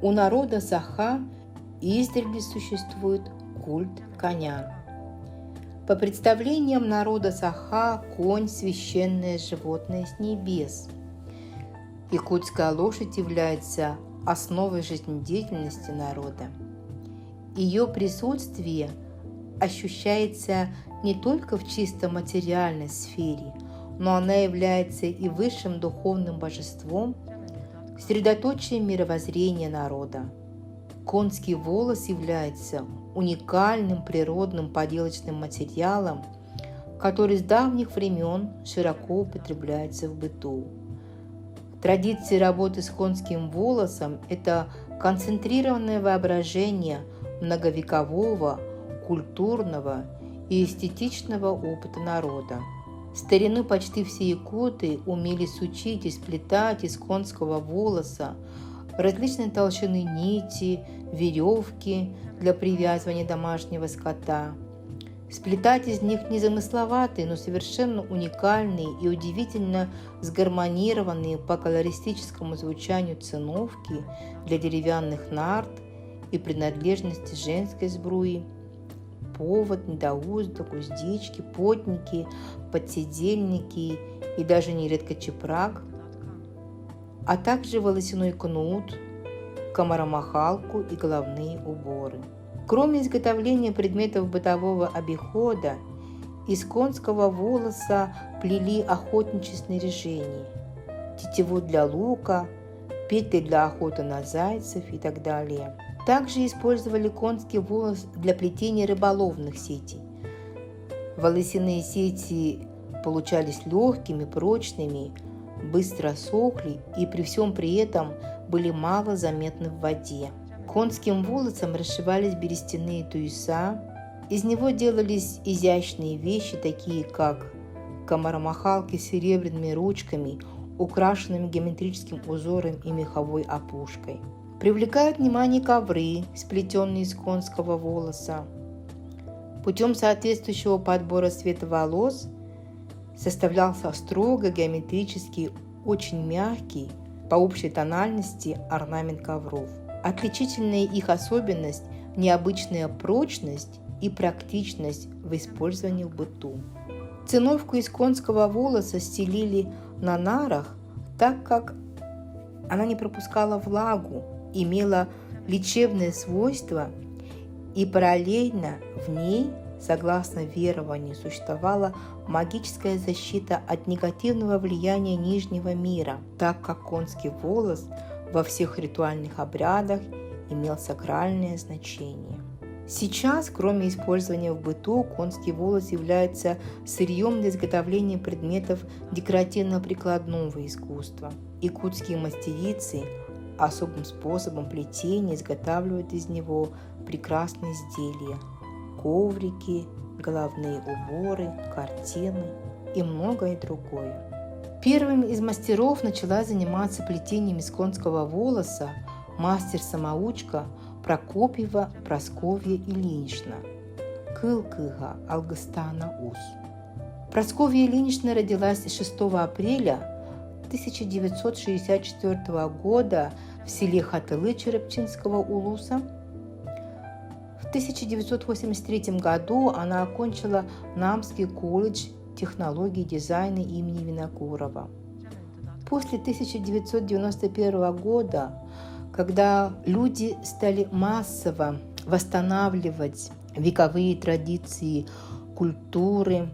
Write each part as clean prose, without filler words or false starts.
У народа Саха издревле существует культ коня. По представлениям народа Саха, конь – священное животное с небес. Якутская лошадь является основой жизнедеятельности народа. Ее присутствие ощущается не только в чисто материальной сфере, но она является и высшим духовным божеством, средоточием мировоззрения народа. Конский волос является уникальным природным поделочным материалом, который с давних времен широко употребляется в быту. Традиция работы с конским волосом – это концентрированное воображение многовекового, культурного и эстетичного опыта народа. В старину почти все якуты умели сучить и сплетать из конского волоса различной толщины нити, веревки для привязывания домашнего скота. Сплетать из них незамысловатые, но совершенно уникальные и удивительно сгармонированные по колористическому звучанию циновки для деревянных нарт и принадлежности женской сбруи, повод, недоуздок, уздечки, потники, подседельники и даже нередко чепрак, а также волосяной кнут, комаромахалку и головные уборы. Кроме изготовления предметов бытового обихода, из конского волоса плели охотничьи снаряжения, тетиву для лука, петли для охоты на зайцев и так далее. Также использовали конский волос для плетения рыболовных сетей. Волосяные сети получались легкими, прочными, быстро сохли и при всем при этом были мало заметны в воде. Конским волосом расшивались берестяные туеса, из него делались изящные вещи, такие как комаромахалки с серебряными ручками, украшенными геометрическим узором и меховой опушкой. Привлекают внимание ковры, сплетенные из конского волоса. Путем соответствующего подбора цвета волос составлялся строго геометрический, очень мягкий, по общей тональности орнамент ковров. Отличительная их особенность – необычная прочность и практичность в использовании в быту. Циновку из конского волоса стелили на нарах, так как она не пропускала влагу, имела лечебное свойство и параллельно в ней, согласно верованию, существовала магическая защита от негативного влияния нижнего мира, так как конский волос во всех ритуальных обрядах имел сакральное значение. Сейчас, кроме использования в быту, конский волос является сырьем для изготовления предметов декоративно-прикладного искусства. Якутские мастерицы особым способом плетения изготавливают из него прекрасные изделия – коврики, головные уборы, картины и многое другое. Первым из мастеров начала заниматься плетением из конского волоса мастер-самоучка Прокопьева Прасковья Ильинична, Кылкыга Алгыстана Ус. Прасковья Ильинична родилась 6 апреля 1964 года в селе Хатылы Черепчинского улуса. В 1983 году она окончила Намский колледж технологий и дизайна имени Винокурова. После 1991 года, когда люди стали массово восстанавливать вековые традиции культуры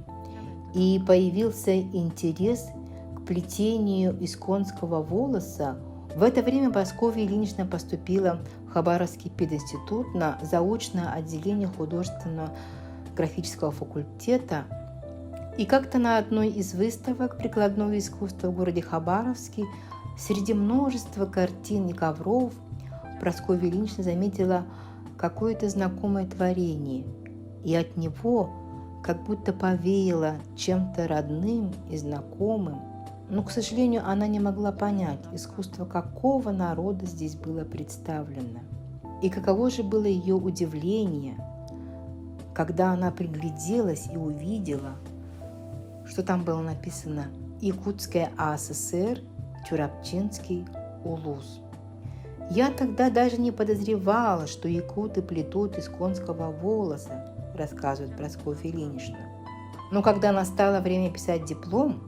и появился интерес к плетению из конского волоса, в это время Прасковья Ильинична поступила в Хабаровский пединститут на заочное отделение художественного графического факультета. И как-то на одной из выставок прикладного искусства в городе Хабаровске среди множества картин и ковров Прасковья Ильинична заметила какое-то знакомое творение, и от него как будто повеяло чем-то родным и знакомым. Но, к сожалению, она не могла понять, искусство какого народа здесь было представлено. И каково же было ее удивление, когда она пригляделась и увидела, что там было написано «Якутская АССР, Чурапчинский улус». Я тогда даже не подозревала, что якуты плетут из конского волоса, рассказывает Прасковья Ильинична. Но когда настало время писать диплом,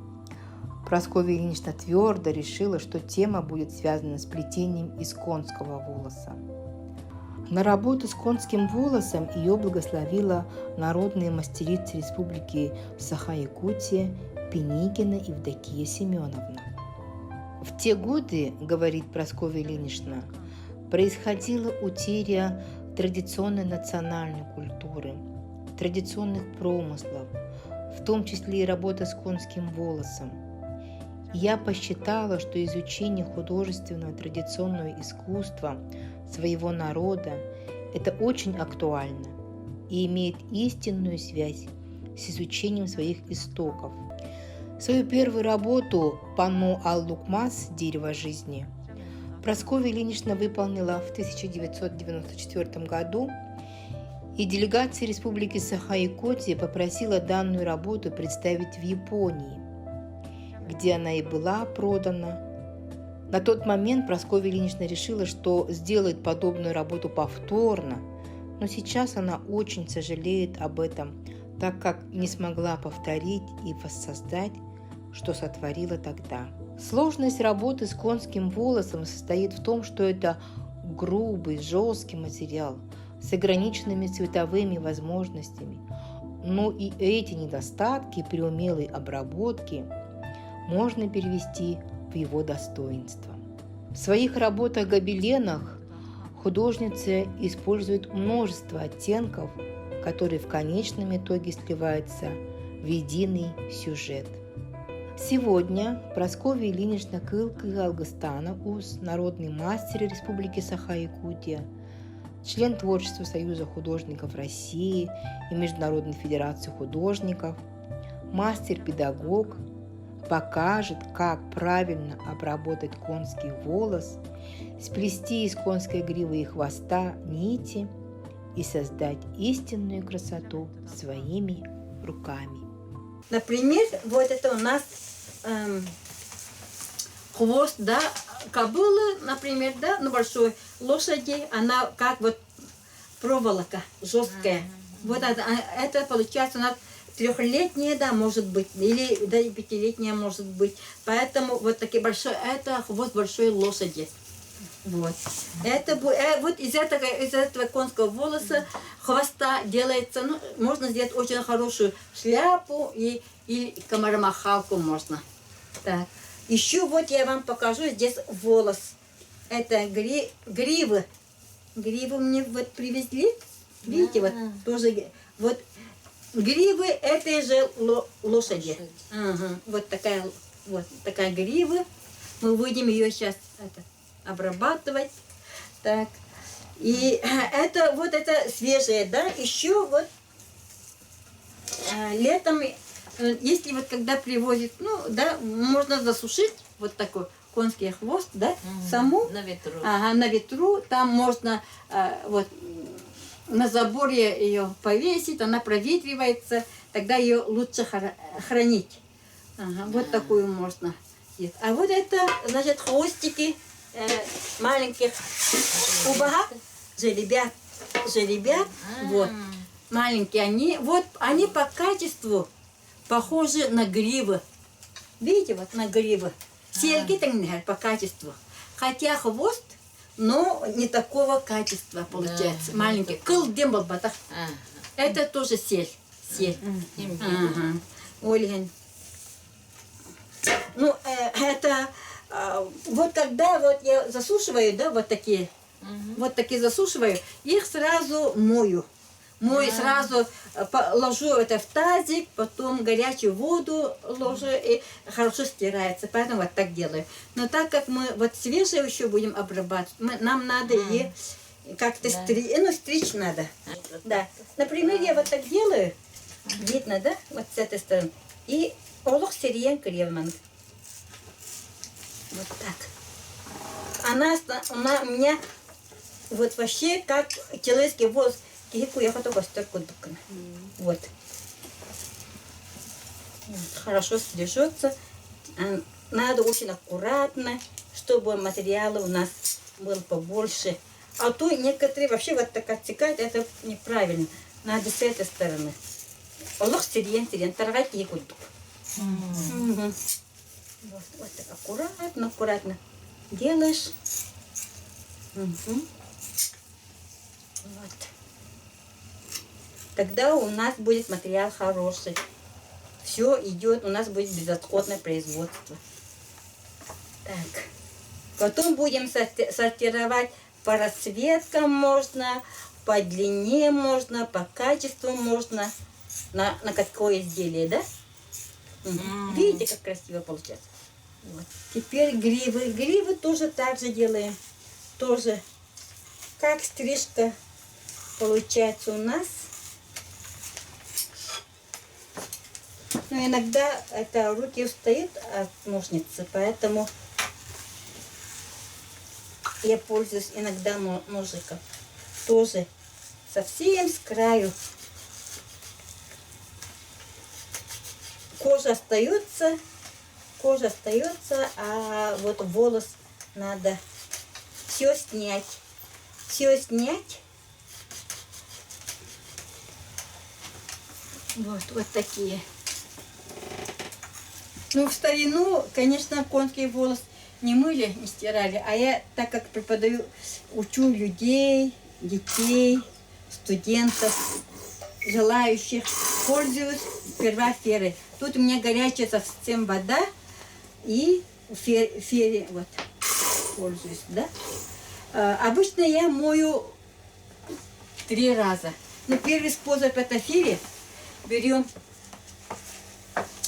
Прасковья Ильинична твердо решила, что тема будет связана с плетением из конского волоса. На работу с конским волосом ее благословила народная мастерица Республики Саха-Якутия Пеникина Евдокия Семеновна. В те годы, говорит Прасковья Ильинична, происходила утеря традиционной национальной культуры, традиционных промыслов, в том числе и работа с конским волосом. Я посчитала, что изучение художественного традиционного искусства своего народа – это очень актуально и имеет истинную связь с изучением своих истоков. Свою первую работу «Панно Ал-Лукмас. Дерево жизни» Прасковья Ильинична выполнила в 1994 году, и делегация Республики Саха-Якутия попросила данную работу представить в Японии, где она и была продана. На тот момент Прасковья Ильинична решила, что сделает подобную работу повторно, но сейчас она очень сожалеет об этом, так как не смогла повторить и воссоздать, что сотворила тогда. Сложность работы с конским волосом состоит в том, что это грубый, жесткий материал с ограниченными цветовыми возможностями, но и эти недостатки при умелой обработке можно перевести в его достоинство. В своих работах-гобеленах художница использует множество оттенков, которые в конечном итоге сливаются в единый сюжет. Сегодня Прасковья Ильинична Кылкы-Алгыстана Ус, народный мастер Республики Саха-Якутия, член творчества Союза художников России и Международной федерации художников, мастер-педагог, покажет, как правильно обработать конский волос, сплести из конской гривы и хвоста нити и создать истинную красоту своими руками. Например, вот это у нас хвост, да, кобылы, например, да, на большой лошади, она как вот проволока жесткая. Вот это получается у нас трехлетняя, да, может быть, или да, и пятилетняя может быть. Поэтому вот такие большой, это хвост большой лошади. Вот. Это вот из этого конского волоса, хвоста делается, ну, можно сделать очень хорошую шляпу и комаромахалку можно. Так. Еще вот я вам покажу здесь волос. Это гривы. Гривы мне вот привезли. Видите, вот тоже вот гривы этой же лошади. Ага, вот такая грива. Мы будем ее сейчас обрабатывать. Так. И это свежее, да. Еще вот летом, если вот когда привозят, ну, да, можно засушить вот такой конский хвост, да, саму. На ветру. Ага, на ветру. Там можно вот на заборе ее повесить, она проветривается, тогда ее лучше хранить. Ага, вот такую можно. А вот это, значит, хвостики маленьких убага, жеребят, вот, маленькие они по качеству похожи на гривы. Видите, вот на гривы. Серьги по качеству. Хотя хвост, но не такого качества получается. Маленький. Кыл дембал батах. Это тоже сель. Ага. Ольга. Ну, это вот когда вот я засушиваю, да, вот такие засушиваю, их сразу мою. Сразу ложу это в тазик, потом горячую воду ложу и хорошо стирается. Поэтому вот так делаю. Но так как мы вот свежие еще будем обрабатывать, нам надо и как-то стричь надо. Да. Например, я вот так делаю, видно, да, вот с этой стороны. И олух сириен креман. Вот так. Она у меня вот вообще как человеческий волос. Вот. Хорошо стрижется. Надо очень аккуратно, чтобы материалы у нас было побольше. А то некоторые вообще вот так отсекают, это неправильно. Надо с этой стороны. Олох сирен, торгать не буду. Вот так аккуратно, аккуратно делаешь. Вот. Тогда у нас будет материал хороший. Все идет, у нас будет безотходное производство. Так. Потом будем сортировать по расцветкам можно, по длине можно, по качеству можно. На какое изделие, да? Видите, как красиво получается? Вот. Теперь гривы. Гривы тоже так же делаем. Тоже как стрижка получается у нас. Но иногда это руки устают от ножницы, поэтому я пользуюсь иногда ножиком. Тоже совсем с краю. Кожа остается, а вот волос надо все снять. Все снять. Вот такие. Ну, в старину, конечно, конский волос не мыли, не стирали, а я, так как преподаю, учу людей, детей, студентов, желающих, пользуюсь сперва ферой. Тут у меня горячая совсем вода, и фере вот пользуюсь, да. Обычно я мою 3 раза. Но первый способ это фере. Берем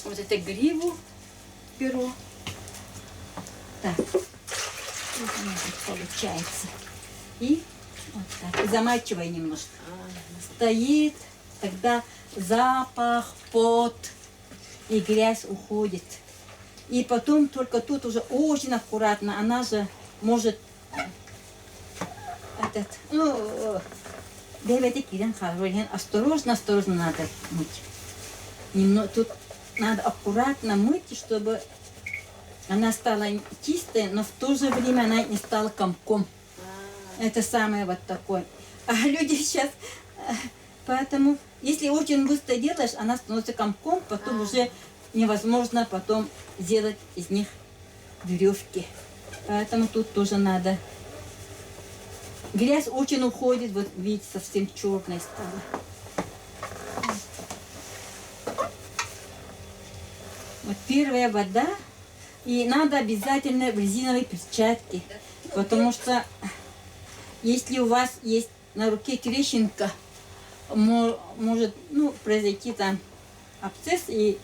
вот эту гриву, беру. Так, вот получается. И вот так, замачивай немножко. Стоит, тогда запах, пот и грязь уходит. И потом только тут уже очень аккуратно, она же может осторожно надо мыть. Тут надо аккуратно мыть, чтобы она стала чистой, но в то же время она не стала комком. Это самое вот такое. А люди сейчас... Поэтому, если очень быстро делаешь, она становится комком, потом уже невозможно потом сделать из них веревки. Поэтому тут тоже надо... Грязь очень уходит, вот видите, совсем черная стала. Вот первая вода. И надо обязательно в резиновой перчатке, потому что если у вас есть на руке трещинка, может произойти там абсцесс, и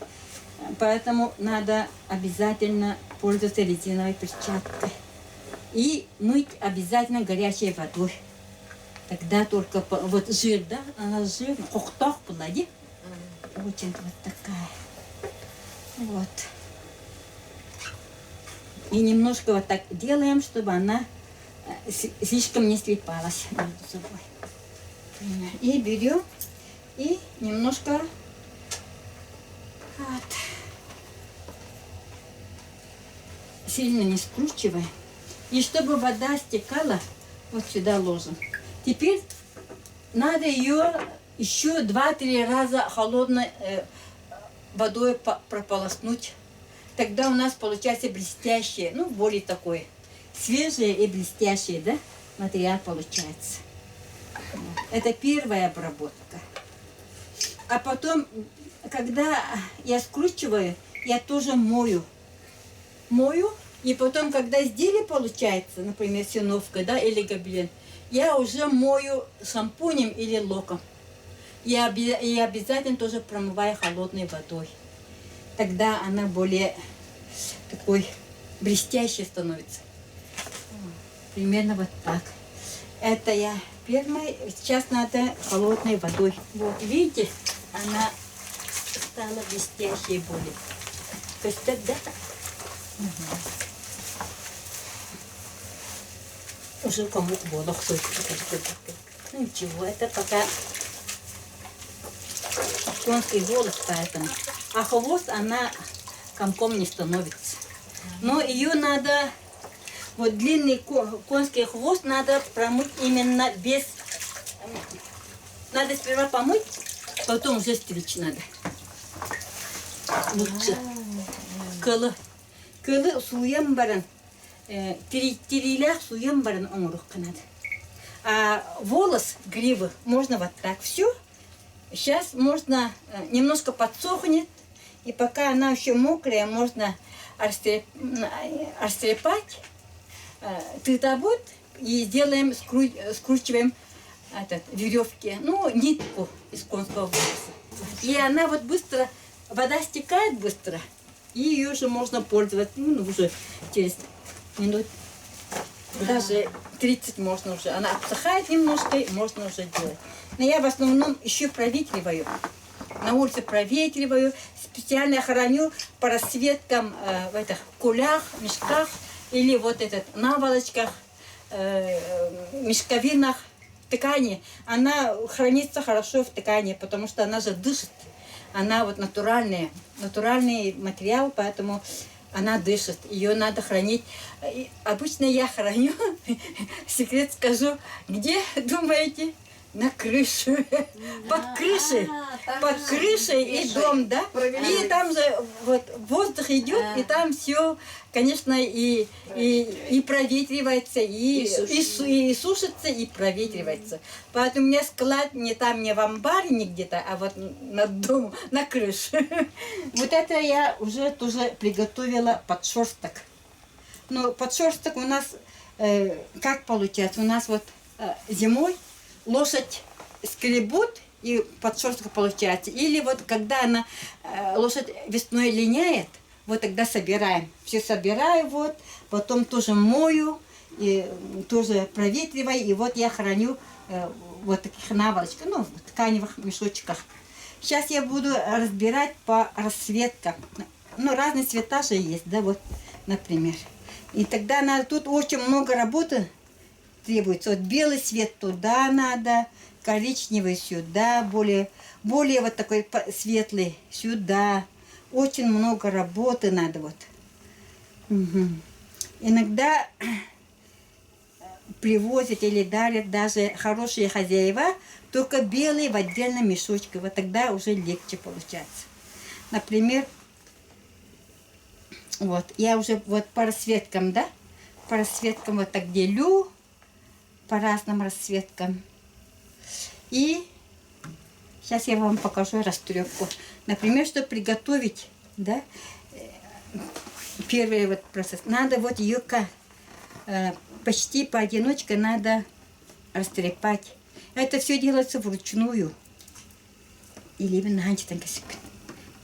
поэтому надо обязательно пользоваться резиновой перчаткой. И мыть обязательно горячей водой. Тогда только вот жир, да, она жирная, хохтох полади. Очень вот такая. Вот. И немножко вот так делаем, чтобы она слишком не слипалась между собой. И берем и немножко вот, сильно не скручиваем. И чтобы вода стекала, вот сюда ложим. Теперь надо ее еще 2-3 раза холодной водой прополоснуть. Тогда у нас получается блестящее, более такое свежее и блестящее, да, материал получается. Это первая обработка. А потом, когда я скручиваю, я тоже мою. И потом, когда изделие получается, например, синовка, да, или гобелен, я уже мою шампунем или локом. И обязательно тоже промываю холодной водой. Тогда она более такой блестящей становится. Примерно вот так. Это я первая. Сейчас надо холодной водой. Вот, видите, она стала блестящей более. То есть тогда... Уже кому воду ходит. Ну ничего, это пока конский волос, поэтому. А хвост она комком не становится. Но ее надо Вот длинный конский хвост надо промыть именно без... Надо сперва помыть, потом уже стричь надо. Лучше. Кылы суям баран. Терилях суям баран омрух надо. А волос, гривы можно вот так. Все. Сейчас можно немножко подсохнет. И пока она еще мокрая, можно растрепать тытовод и делаем, скручиваем веревки, ну, нитку из конского волоса. И она вот быстро, вода стекает быстро, и ее уже можно пользоваться, ну, уже через минут, даже 30 можно уже. Она обсыхает немножко, и можно уже делать. Но я в основном еще проветриваю. На улице проветриваю, специально храню по расцветкам в этих кулях, мешках или вот этот наволочках, мешковинах, ткани. Она хранится хорошо в ткани, потому что она же дышит. Она вот натуральный материал, поэтому она дышит. Ее надо хранить. И обычно я храню, секрет скажу, где, думаете? На крыше, под крышей, и дом, да, и там же вот воздух идет, и там все, конечно, и проветривается, и сушится, и проветривается. Поэтому у меня склад не там, не в амбаре, не где-то, а вот над домом, на крыше. Вот это я уже тоже приготовила подшерсток. Но подшерсток у нас, как получается, у нас вот зимой лошадь скребут, и подшерсток получается. Или вот когда она, лошадь весной линяет, вот тогда собираем. Все собираю, вот, потом тоже мою, и тоже проветриваю, и вот я храню вот таких наволочках, ну, в тканевых мешочках. Сейчас я буду разбирать по расцветкам. Ну, разные цвета же есть, да, вот, например. И тогда надо, тут очень много работы требуется. Вот белый цвет туда надо, коричневый сюда, более вот такой светлый сюда. Очень много работы надо вот. Угу. Иногда привозят или дарят даже хорошие хозяева, только белые в отдельном мешочке. Вот тогда уже легче получается. Например, вот я уже вот по расцветкам, да, по расцветкам вот так делю, по разным расцветкам. И сейчас я вам покажу растрепку. Например, чтобы приготовить, да, первый вот процесс. Надо вот ее почти поодиночке надо растрепать. Это все делается вручную. Или именно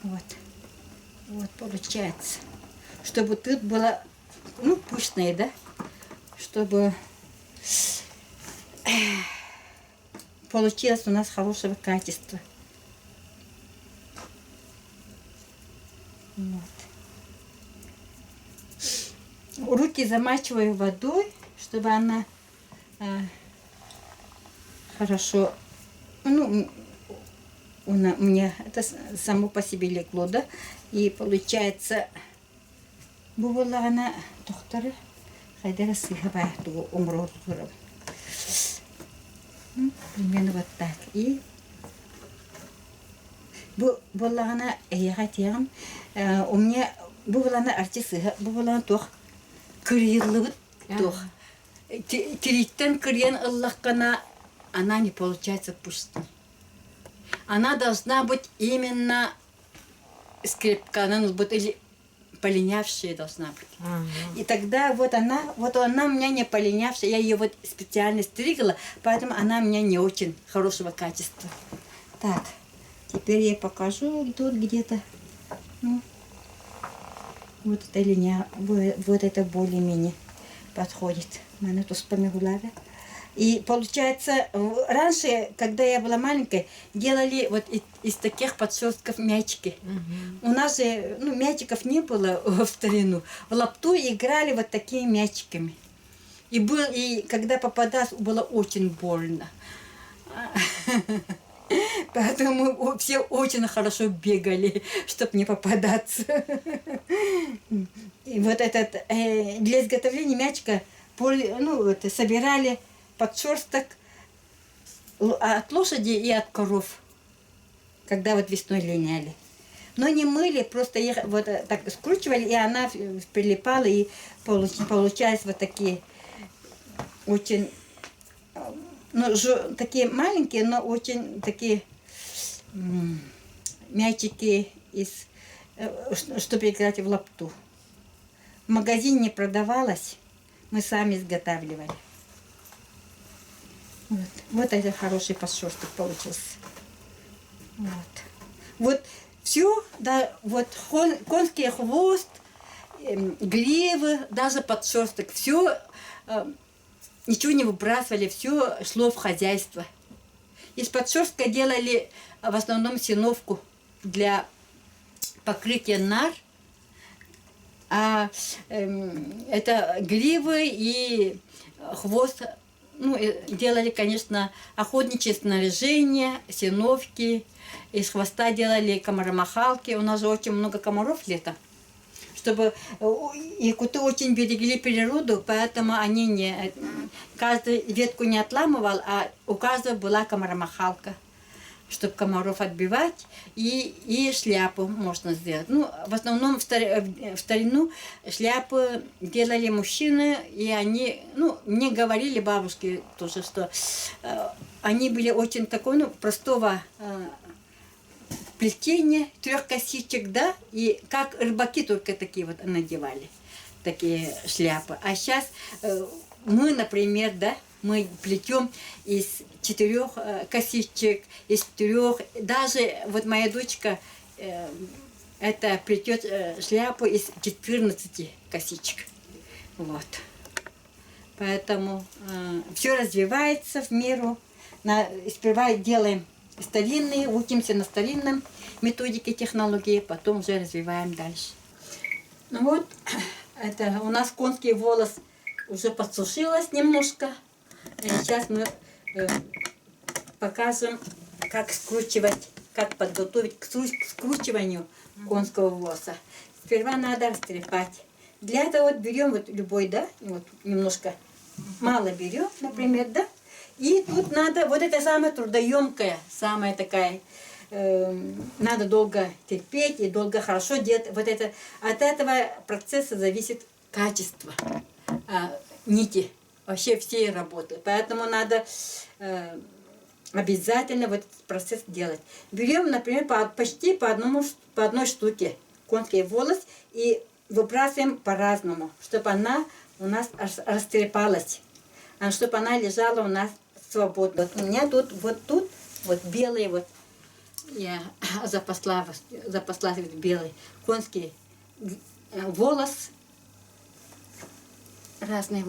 вот. Вот получается. Чтобы тут было, ну, пышное, да, чтобы получилось у нас хорошего качества. Вот. Руки замачиваю водой, чтобы она хорошо, ну, у меня это само по себе легло, да, и получается, бывала она, докторы, хайдера сыграла, умру. Примерно вот так. И была она, у меня была она артисты, была она тох крылы, тох. Тиритен крен Аллахкана, она не получается пустой. Она должна быть именно скрепка, она должна быть или полинявшая должна быть. И тогда вот она у меня не полинявшая, я ее вот специально стригла, поэтому она у меня не очень хорошего качества. Так, теперь я покажу тут где-то. Ну, вот это линия, вот это более-менее подходит. И получается, раньше, когда я была маленькая, делали вот из таких подшерстков мячики. У нас же, ну, мячиков не было в старину. В лапту играли вот такими мячиками. И когда попадалось, было очень больно. Поэтому все очень хорошо бегали, чтобы не попадаться. И вот этот, для изготовления мячика собирали подшерсток от лошади и от коров, когда вот весной линяли. Но не мыли, просто их вот так скручивали, и она прилипала, и получались вот такие очень, такие маленькие, но очень такие мячики, чтобы играть в лапту. В магазине не продавалось, мы сами изготавливали. Вот это хороший подшерсток получился. Вот все, да, вот конский хвост, гривы, даже подшерсток, все, ничего не выбрасывали, все шло в хозяйство. Из подшерстка делали в основном сеновку для покрытия нар, а это гривы и хвост, делали, конечно, охотничье снаряжение, сеновки, из хвоста делали комаромахалки, у нас же очень много комаров летом, чтобы якуты очень берегли природу, поэтому они каждую ветку не отламывал, а у каждого была комаромахалка, чтобы комаров отбивать, и шляпу можно сделать. В основном в старину шляпы делали мужчины, и они, мне говорили бабушки тоже, что они были очень простого плетения, 3 косичек, да, и как рыбаки только такие вот надевали, такие шляпы. А сейчас мы, например, да, мы плетем из 4 косичек, из 3, даже вот моя дочка это плетет шляпу из 14 косичек. Вот. Поэтому все развивается в меру. Сперва делаем старинные, учимся на старинном методике, технологии, потом уже развиваем дальше. Это у нас конский волос уже подсушилось немножко. И сейчас мы покажем, как скручивать, как подготовить к скручиванию конского волоса. Сперва надо растрепать. Для этого берем любой, да, немножко мало берем, например, да. И тут надо, это самая трудоемкая, самая такая, надо долго терпеть и долго хорошо делать. От этого процесса зависит качество нити, вообще всей работы. Поэтому надо обязательно этот процесс делать. Берем, например, почти по одной штуке конский волос и выбрасываем по-разному, чтобы она у нас растрепалась, чтобы она лежала у нас свободно. У меня тут белый, я запасла белый конский волос разный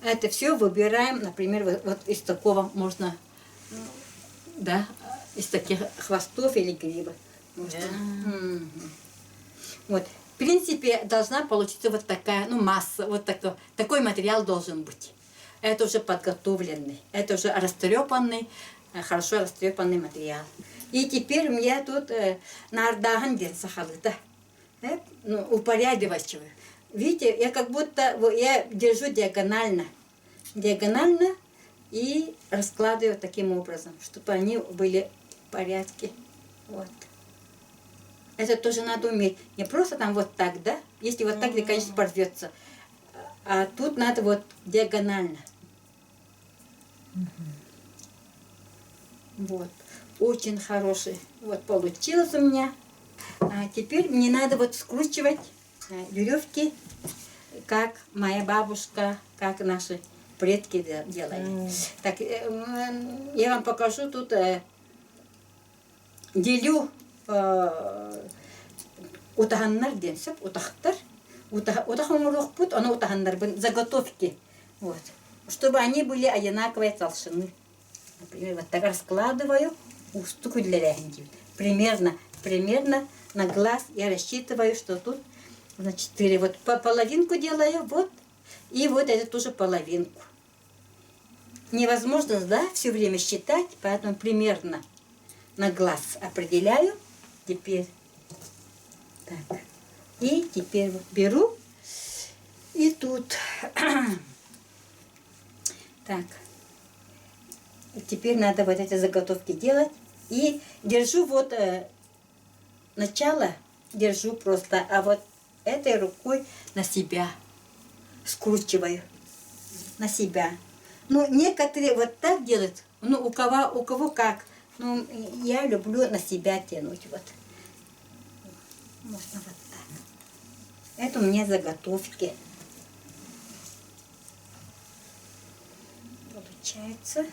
Это все выбираем, например, из такого можно, да, из таких хвостов или гривы. В принципе, должна получиться такая, масса, такой материал должен быть. Это уже подготовленный, это уже хорошо растрепанный материал. И теперь у меня тут нардаган сахалыта, упорядочиваю. Видите, я как будто я держу диагонально и раскладываю таким образом, чтобы они были в порядке. Это тоже надо уметь. Не просто там так, да? Если так, то, конечно, порвется. А тут надо диагонально. Очень хороший. Получилось у меня. А теперь мне надо скручивать веревки, как моя бабушка, как наши предки делали. Так, я вам покажу тут. Делю утаганнар денсеп, утахтар. Утахамурохпут, она утаганнар, заготовки. Чтобы они были одинаковой толщины. Например, так раскладываю, примерно на глаз я рассчитываю, что тут 4. Половинку делаю, и это тоже половинку. Невозможно, да, все время считать, поэтому примерно на глаз определяю. Теперь так. И теперь вот беру. И тут. Так. Теперь надо вот эти заготовки делать. И держу вот начало, держу просто, а вот этой рукой на себя скручиваю. На себя. Ну, некоторые вот так делают. Ну, у кого как. Ну, я люблю на себя тянуть. Вот. Можно вот так. Это у меня заготовки. Получается.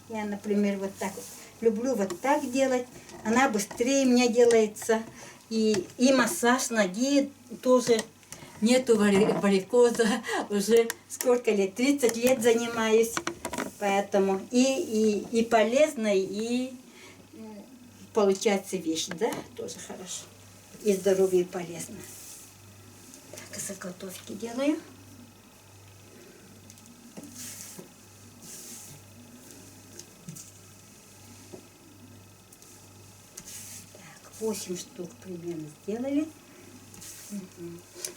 Я, например, вот так вот люблю вот так делать. Она быстрее у меня делается. И массаж ноги тоже. Нету варикоза. Уже сколько лет? 30 лет занимаюсь. Поэтому и полезно, и получается вещь, да? Тоже хорошо. И здоровье полезно. Так, заготовки делаю. Так, 8 штук примерно сделали.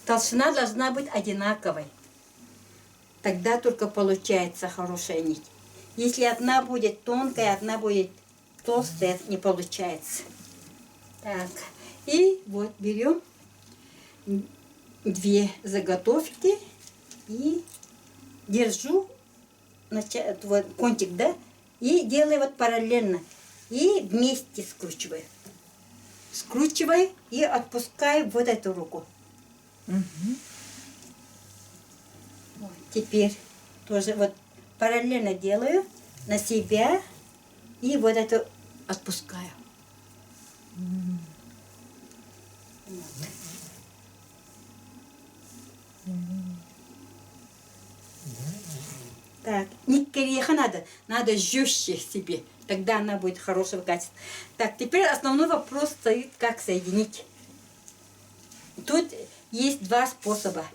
Толщина должна быть одинаковой. Тогда только получается хорошая нить. Если одна будет тонкая, одна будет толстая, не получается. Так, и вот берем 2 заготовки и держу вот кончик, да, и делаю вот параллельно. И вместе скручиваю. Скручиваю и отпускаю вот эту руку. Вот, теперь тоже вот параллельно делаю на себя и вот это отпускаю. Вот. Так, не кореха надо жестче себе, тогда она будет хорошего качества. Так, теперь основной вопрос стоит, как соединить. Тут есть 2 способа.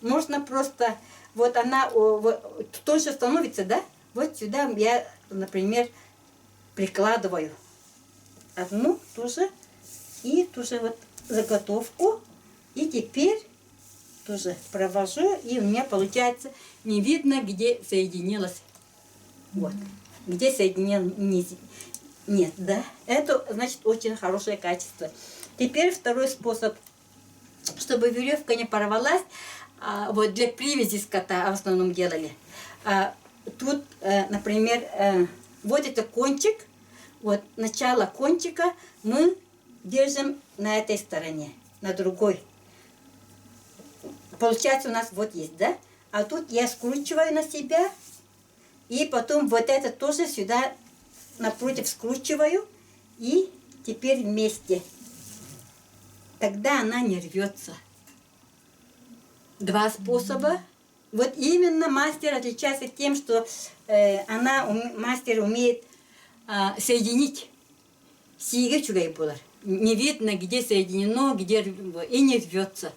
Можно просто, вот она вот, тоньше становится, да? Вот сюда я, например, прикладываю одну тоже, и тоже вот заготовку, и теперь тоже провожу, и у меня получается не видно, где соединилось. Вот. Где соединилось нет, да? Это значит очень хорошее качество. Теперь второй способ, чтобы веревка не порвалась, вот для привязи скота в основном делали. Тут, например, вот это кончик, вот начало кончика мы держим на этой стороне, на другой. Получается у нас вот есть, да? А тут я скручиваю на себя, и потом вот это тоже сюда напротив скручиваю, и теперь вместе. Тогда она не рвется. 2 способа. Вот именно мастер отличается тем, что мастер умеет соединить. Не видно, где соединено, где и не рвется.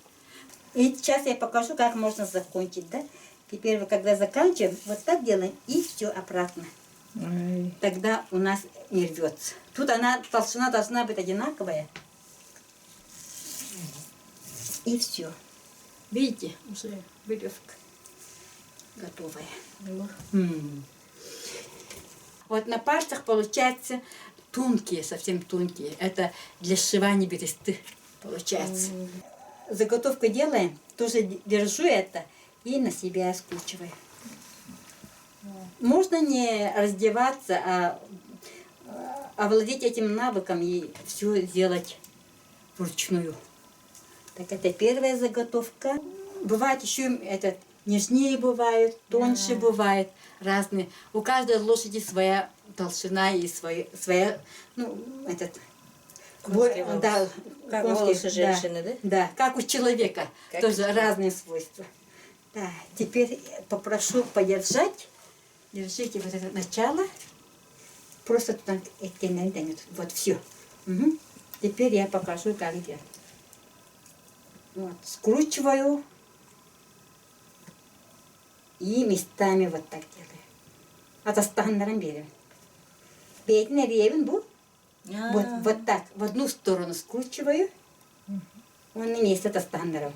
И сейчас я покажу, как можно закончить, да? Теперь, когда заканчиваем, вот так делаем, и все обратно. Тогда у нас не рвется. Тут толщина должна быть одинаковая. И все. Видите, уже веревка готовая. Вот на пальцах получается тонкие, совсем тонкие. Это для сшивания бересты получается. Заготовку делаем, тоже держу это и на себя скручиваю. Можно не раздеваться, а овладеть этим навыком и все делать вручную. Так, это первая заготовка. Бывает еще нежнее бывает, тоньше бывает, разные. У каждой лошади своя толщина и своя, да, как волосы женщины, да? Да, как у человека, как тоже разные свойства. Да, теперь попрошу подержать. Держите вот это начало. Просто так, вот все. Угу. Теперь я покажу, как делать. Вот, скручиваю. и местами вот так делаю. Атастандаром берем. Бедный ревен был. Вот так, в одну сторону скручиваю. Он на месте атастандаром.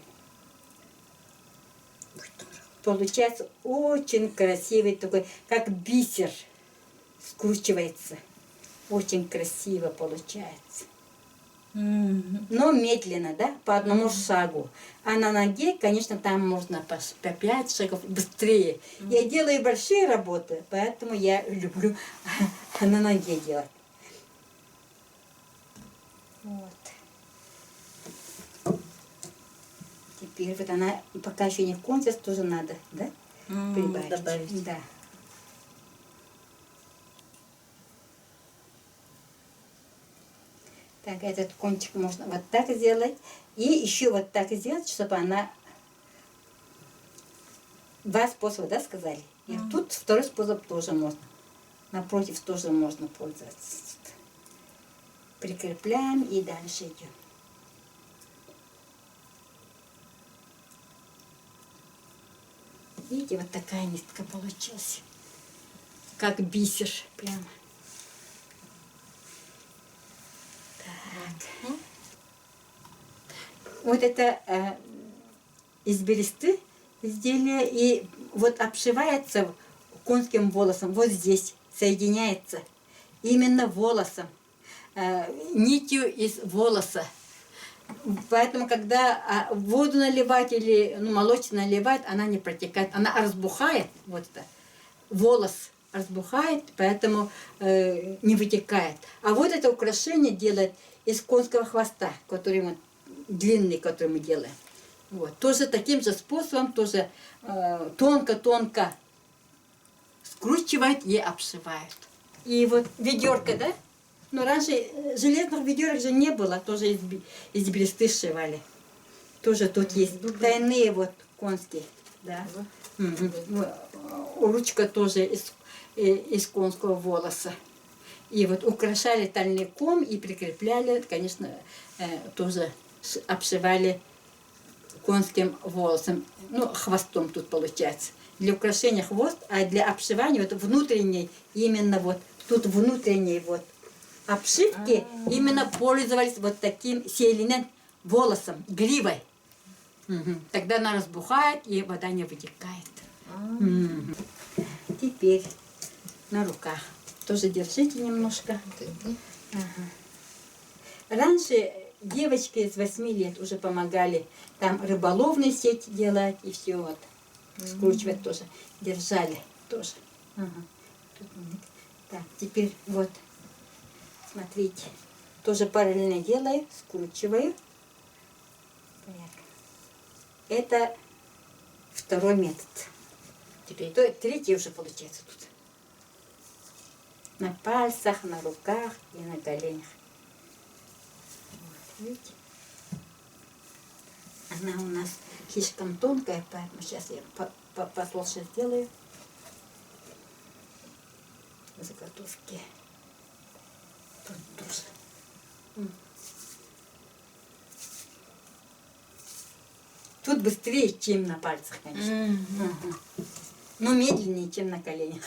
Получается очень красивый такой, как бисер скручивается. Очень красиво получается. Но медленно, да, по одному шагу. А на ноге, конечно, там можно по 5 шагов быстрее. Я делаю большие работы, поэтому я люблю на ноге делать. Вот. Теперь вот она, пока еще не кончилась, тоже надо, да? Прибавить. Добавить. Да. Так, этот кончик можно вот так сделать. И еще вот так сделать, чтобы она... Два способа, да, сказали? И тут второй способ тоже можно. Напротив тоже можно пользоваться. Прикрепляем и дальше идем. Видите, вот такая нитка получилась. Как бисер прямо. Так. Вот это из бересты изделие и вот обшивается конским волосом. Вот здесь соединяется именно волосом. Нитью из волоса. Поэтому, когда воду наливать или молочное наливать, она не протекает, она разбухает, вот это, волос разбухает, поэтому не вытекает. А вот это украшение делает из конского хвоста, который вот, длинный, который мы делаем. Вот. Тоже таким же способом, тоже тонко-тонко скручивают и обшивают. И вот ведерко, да? Но раньше железных ведерок же не было, тоже из бересты сшивали. Тоже тут есть тайные вот конские, да. Ручка тоже из конского волоса. И вот украшали тальником и прикрепляли, конечно, тоже обшивали конским волосом, ну, хвостом тут получается. Для украшения хвост, а для обшивания вот внутренней, именно вот тут внутренней вот обшивки именно пользовались вот таким селиным волосом, гривой. Тогда она разбухает и вода не вытекает. Теперь на руках. Тоже держите немножко. Раньше девочки с 8 лет уже помогали там рыболовную сеть делать и все вот. Скручивать тоже. Держали тоже. Так, теперь вот. Смотрите, тоже параллельно делаю, скручиваю. Это второй метод. Теперь третий уже получается тут. На пальцах, на руках и на коленях. Вот, видите? Она у нас слишком тонкая, поэтому сейчас я потолще сделаю. Заготовки. Тут тоже. Тут быстрее, чем на пальцах, конечно. Но медленнее, чем на коленях.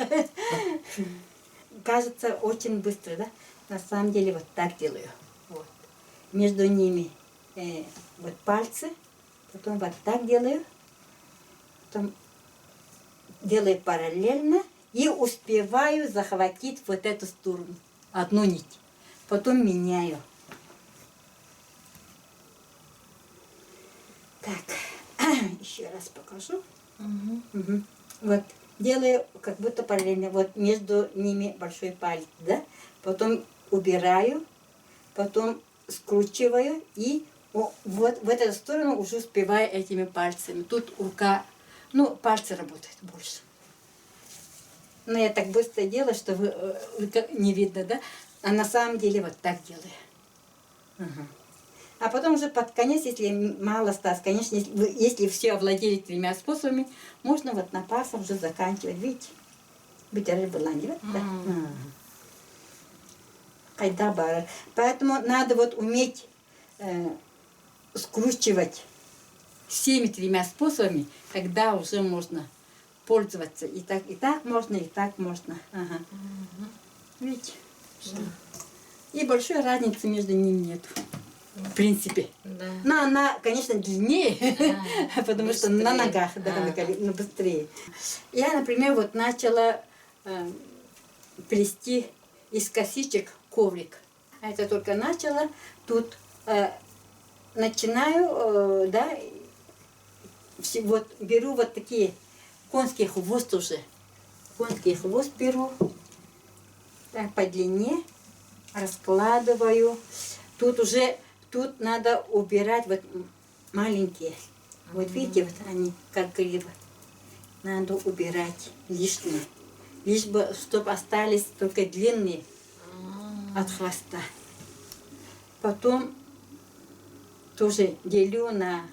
Кажется, очень быстро, да? На самом деле вот так делаю. Вот. Между ними вот пальцы, потом вот так делаю, потом делаю параллельно и успеваю захватить вот эту сторону, одну нить. Потом меняю. Так, еще раз покажу. Вот, делаю как будто параллельно. Вот между ними большой палец, да? Потом убираю, потом скручиваю и вот в эту сторону уже успеваю этими пальцами. Тут рука, ну, пальцы работают больше. Но я так быстро делаю, что вы не видно, да? А на самом деле вот так делаю. А потом уже под конец, если мало осталось, конечно, если все овладели 3 способами, можно вот на пасах уже заканчивать. Видите? Битер баланги, да? Кайда. Поэтому надо вот уметь скручивать всеми 3 способами, тогда уже можно пользоваться. И так можно, и так можно. Ага. Видите? И большой разницы между ними нет. В принципе. Да. Но она, конечно, длиннее, потому что на Быстрее. ногах, да, но быстрее. Я, например, вот начала плести из косичек коврик. Это только начала. Тут начинаю, да, вот беру вот такие конский хвост уже. Конский хвост беру так, по длине, раскладываю. Тут надо убирать вот маленькие. Вот видите, вот они как грибы. Надо убирать лишние. Лишь бы, чтобы остались только длинные от хвоста. Потом тоже делю на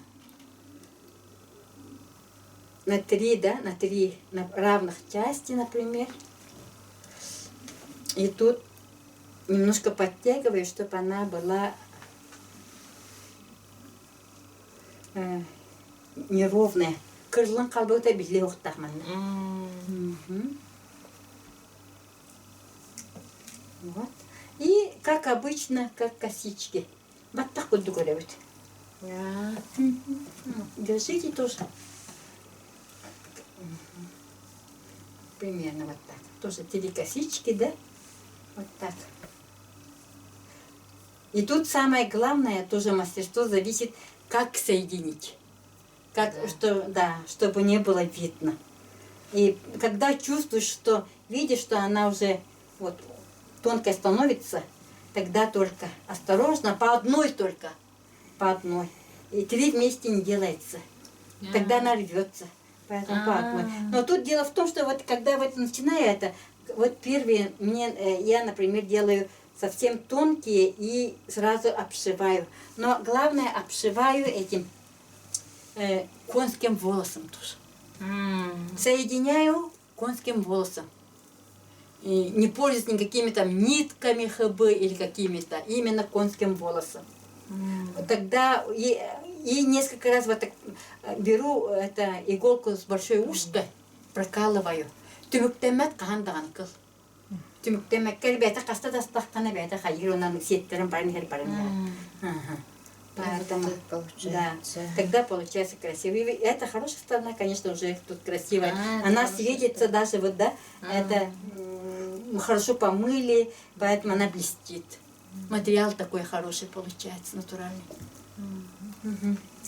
3, да, на 3 равных части, например. И тут немножко подтягиваю, чтобы она была неровная. Крылын қалбаута биле оқтақманна. Вот. И, как обычно, как косички. Вот так вот говорят. Держите тоже. Примерно вот так. Тоже 3 косички, да? Вот так. И тут самое главное, тоже мастерство зависит, как соединить. Как, чтобы не было видно. И когда чувствуешь, что видишь, что она уже вот тонкая становится, тогда только осторожно, по одной только. По одной. И 3 вместе не делается. Тогда она рвется. Поэтому по одной. Но тут дело в том, что вот когда вот начинаю это, вот первые я, например, делаю совсем тонкие и сразу обшиваю. Но главное, обшиваю этим конским волосом тоже. Соединяю конским волосом. И не пользуюсь никакими там нитками ХБ или какими-то, именно конским волосом. Тогда и несколько раз вот так беру иголку с большой ушкой, прокалываю. Түмүктемет кахандаганкыл. Түмүктемеккер бәті қаста дастақтаны бәті хайыр, онан сеттерін барын. Поэтому, да, тогда получается красиво. И это хорошая сторона, конечно, уже тут красивая. Она светится даже, вот, да, это хорошо помыли, поэтому она блестит. Материал такой хороший получается, натуральный.